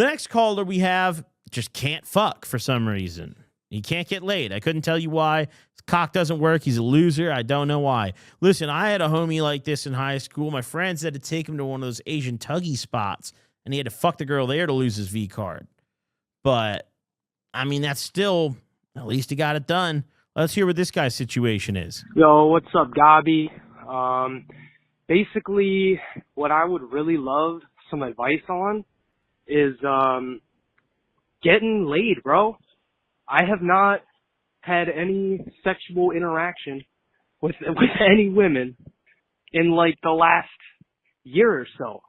The next caller we have just can't fuck for some reason. He can't get laid. I couldn't tell you why. His cock doesn't work. He's a loser. I don't know why. Listen, I had a homie like this in high school. My friends had to take him to one of those Asian tuggy spots, and he had to fuck the girl there to lose his V card. But, I mean, that's still, at least he got it done. Let's hear what this guy's situation is. Yo, what's up, Gobby? Basically, what I would really love some advice on is getting laid, bro. I have not had any sexual interaction with any women in like the last year or so.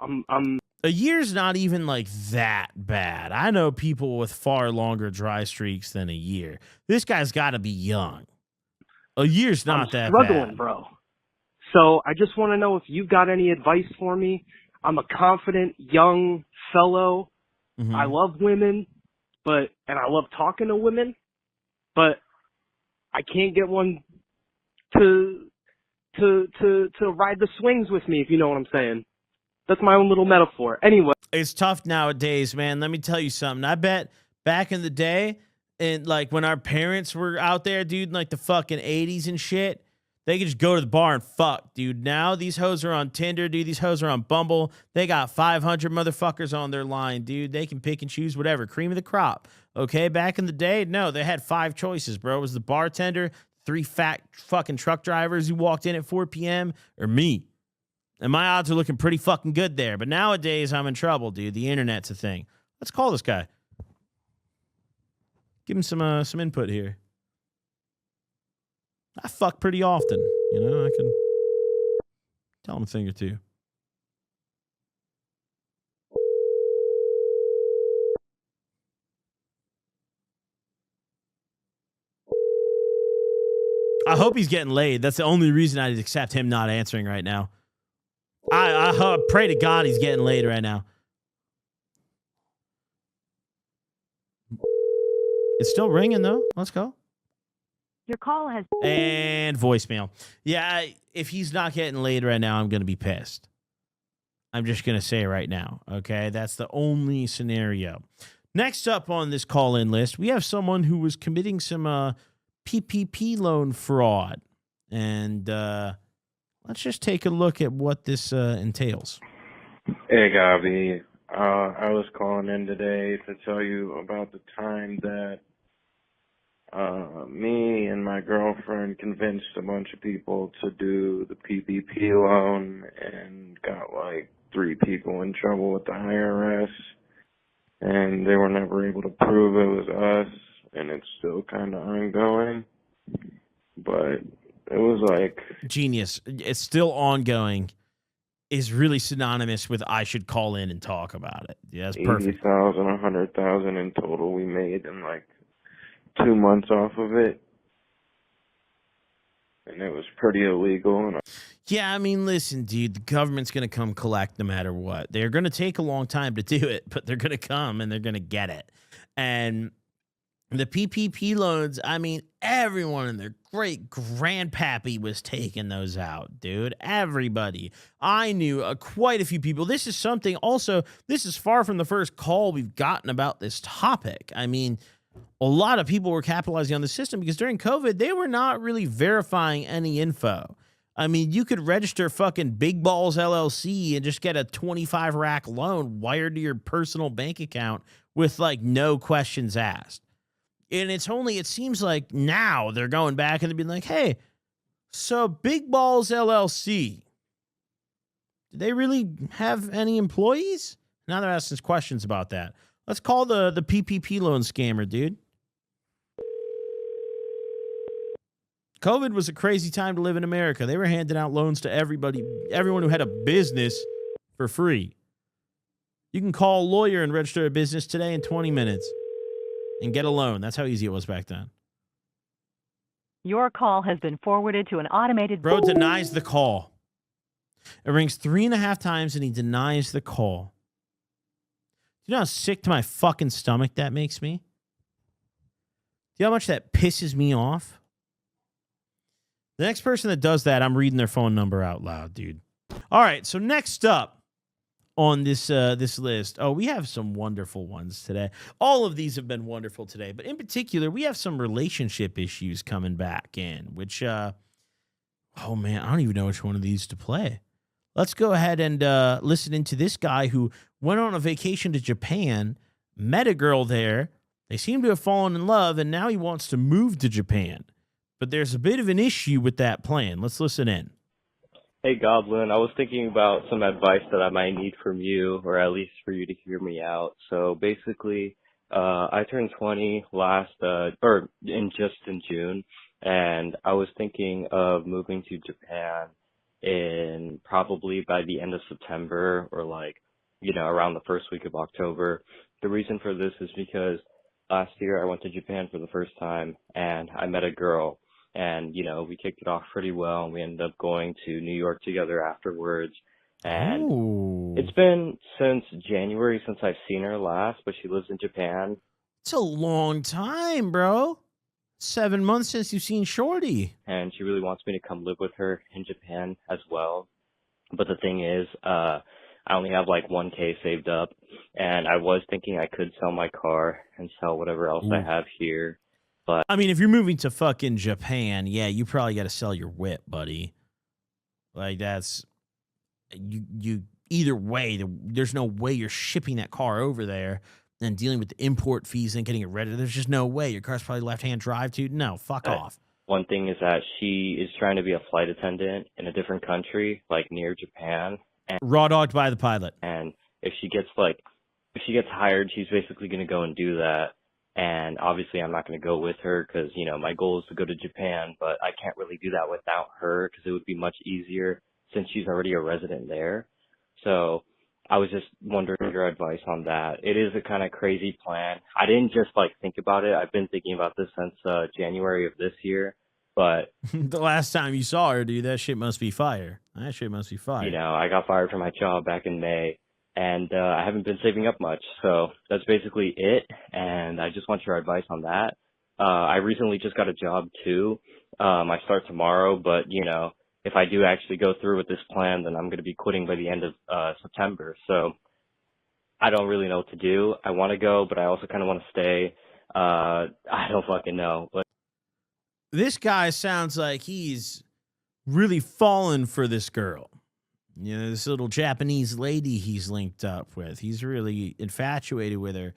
A year's not even like that bad. I know people with far longer dry streaks than a year. This guy's got to be young. A year's not that bad. Struggling, bro. So I just want to know if you've got any advice for me. I'm a confident young fellow. Mm-hmm. I love women, and I love talking to women, but I can't get one to ride the swings with me, if you know what I'm saying. That's my own little metaphor. Anyway. It's tough nowadays, man. Let me tell you something. I bet back in the day, and like when our parents were out there, dude, in like the fucking 80s and shit, they could just go to the bar and fuck, dude. Now these hoes are on Tinder, dude. These hoes are on Bumble. They got 500 motherfuckers on their line, dude. They can pick and choose whatever. Cream of the crop. Okay, back in the day, no, they had 5 choices, bro. It was the bartender, 3 fat fucking truck drivers who walked in at 4 p.m., or me. And my odds are looking pretty fucking good there. But nowadays, I'm in trouble, dude. The internet's a thing. Let's call this guy. Give him some input here. I fuck pretty often. You know, I can tell him a thing or two. I hope he's getting laid. That's the only reason I'd accept him not answering right now. I pray to God he's getting laid right now. It's still ringing, though. Let's go. Your call has... And voicemail. Yeah, if he's not getting laid right now, I'm going to be pissed. I'm just going to say it right now, okay? That's the only scenario. Next up on this call-in list, we have someone who was committing some PPP loan fraud. And let's just take a look at what this entails. Hey, Gabi. I was calling in today to tell you about the time that me and my girlfriend convinced a bunch of people to do the PPP loan and got like 3 people in trouble with the IRS, and they were never able to prove it was us, and it's still kind of ongoing, but it was like... Genius. It's still ongoing is really synonymous with I should call in and talk about it. Yeah, that's perfect. 80,000, 100,000 in total we made in like 2 months off of it, and it was pretty illegal. Yeah, I mean, listen, dude, the government's going to come collect no matter what. They're going to take a long time to do it, but they're going to come and they're going to get it. And the PPP loans, I mean, everyone and their great grandpappy was taking those out, dude. Everybody. I knew quite a few people. This is something also, this is far from the first call we've gotten about this topic. I mean, a lot of people were capitalizing on the system because during COVID, they were not really verifying any info. I mean, you could register fucking Big Balls LLC and just get a 25 rack loan wired to your personal bank account with like no questions asked. And it seems like now they're going back and they're being like, hey, so Big Balls LLC, do they really have any employees? Now they're asking us questions about that. Let's call the PPP loan scammer, dude. COVID was a crazy time to live in America. They were handing out loans to everyone who had a business for free. You can call a lawyer and register a business today in 20 minutes and get a loan. That's how easy it was back then. Your call has been forwarded to an automated... Bro denies the call. It rings 3.5 times and he denies the call. Do you know how sick to my fucking stomach that makes me? Do you know how much that pisses me off? The next person that does that, I'm reading their phone number out loud, dude. All right, so next up, on this list. Oh, we have some wonderful ones today. All of these have been wonderful today, but in particular, we have some relationship issues coming back in, which oh man, I don't even know which one of these to play. Let's go ahead and listen into this guy who went on a vacation to Japan, met a girl there. They seem to have fallen in love, and now he wants to move to Japan. But there's a bit of an issue with that plan. Let's listen in. Hey, Goblin. I was thinking about some advice that I might need from you, or at least for you to hear me out. So basically, I turned 20 in June, and I was thinking of moving to Japan in probably by the end of September or around the first week of October. The reason for this is because last year I went to Japan for the first time and I met a girl. And, we kicked it off pretty well, and we ended up going to New York together afterwards. And It's been since January since I've seen her last, but she lives in Japan. It's a long time, bro. 7 months since you've seen Shorty. And she really wants me to come live with her in Japan as well. But the thing is, I only have like $1K saved up, and I was thinking I could sell my car and sell whatever else I have here. But I mean, if you're moving to fucking Japan, yeah, you probably got to sell your whip, buddy. Like that's you. Either way, there's no way you're shipping that car over there and dealing with the import fees and getting it ready. There's just no way. Your car's probably left-hand drive too. No, fuck off. One thing is that she is trying to be a flight attendant in a different country, like near Japan. And raw dogged by the pilot. And if she gets hired, she's basically going to go and do that. And obviously I'm not going to go with her because, my goal is to go to Japan, but I can't really do that without her because it would be much easier since she's already a resident there. So I was just wondering your advice on that. It is a kind of crazy plan. I didn't just think about it. I've been thinking about this since January of this year, but the last time you saw her, dude, that shit must be fire. That shit must be fire. I got fired from my job back in May. And I haven't been saving up much, so that's basically it. And I just want your advice on that. I recently just got a job too. I start tomorrow, but if I do actually go through with this plan, then I'm going to be quitting by the end of September. So I don't really know what to do. I want to go, but I also kind of want to stay. I don't fucking know. But this guy sounds like he's really fallen for this girl. This little Japanese lady he's linked up with. He's really infatuated with her.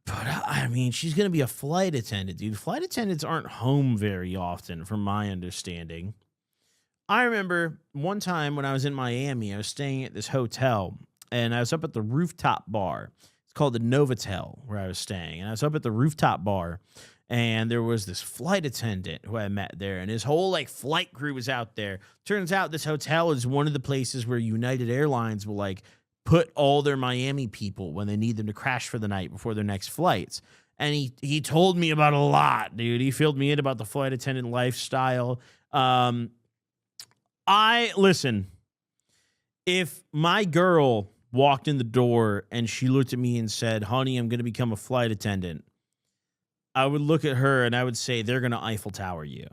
But, I mean, she's going to be a flight attendant, dude. Flight attendants aren't home very often, from my understanding. I remember one time when I was in Miami, I was staying at this hotel, and I was up at the rooftop bar. It's called the Novotel, where I was staying. And I was up at the rooftop bar, and there was this flight attendant who I met there, and his whole flight crew was out there. Turns out this hotel is one of the places where United Airlines will put all their Miami people when they need them to crash for the night before their next flights. And he told me about a lot, dude. He filled me in about the flight attendant lifestyle. Listen, if my girl walked in the door and she looked at me and said, "Honey, I'm going to become a flight attendant," I would look at her and I would say, they're going to Eiffel Tower you.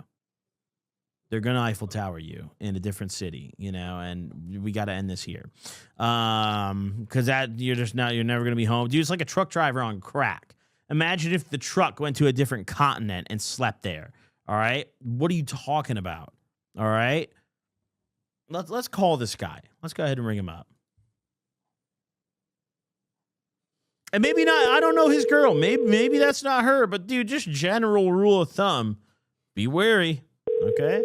They're going to Eiffel Tower you in a different city, and we got to end this here. Because you're never going to be home. Dude, it's like a truck driver on crack. Imagine if the truck went to a different continent and slept there. All right. What are you talking about? All right. Let's call this guy. Let's go ahead and ring him up. And maybe not, I don't know his girl. Maybe that's not her, but dude, just general rule of thumb, be wary, okay?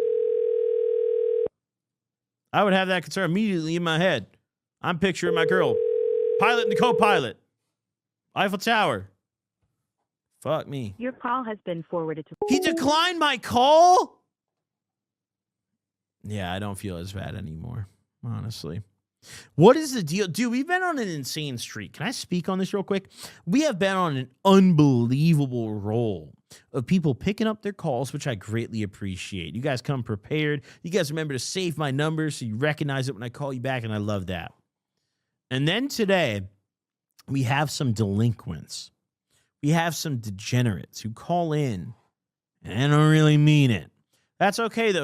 I would have that concern immediately in my head. I'm picturing my girl, pilot and the co-pilot, Eiffel Tower. Fuck me. Your call has been forwarded to... He declined my call? Yeah, I don't feel as bad anymore, honestly. What is the deal? Dude, we've been on an insane streak. Can I speak on this real quick? We have been on an unbelievable roll of people picking up their calls, which I greatly appreciate. You guys come prepared. You guys remember to save my number so you recognize it when I call you back, and I love that. And then today, we have some delinquents. We have some degenerates who call in and don't really mean it. That's okay, though.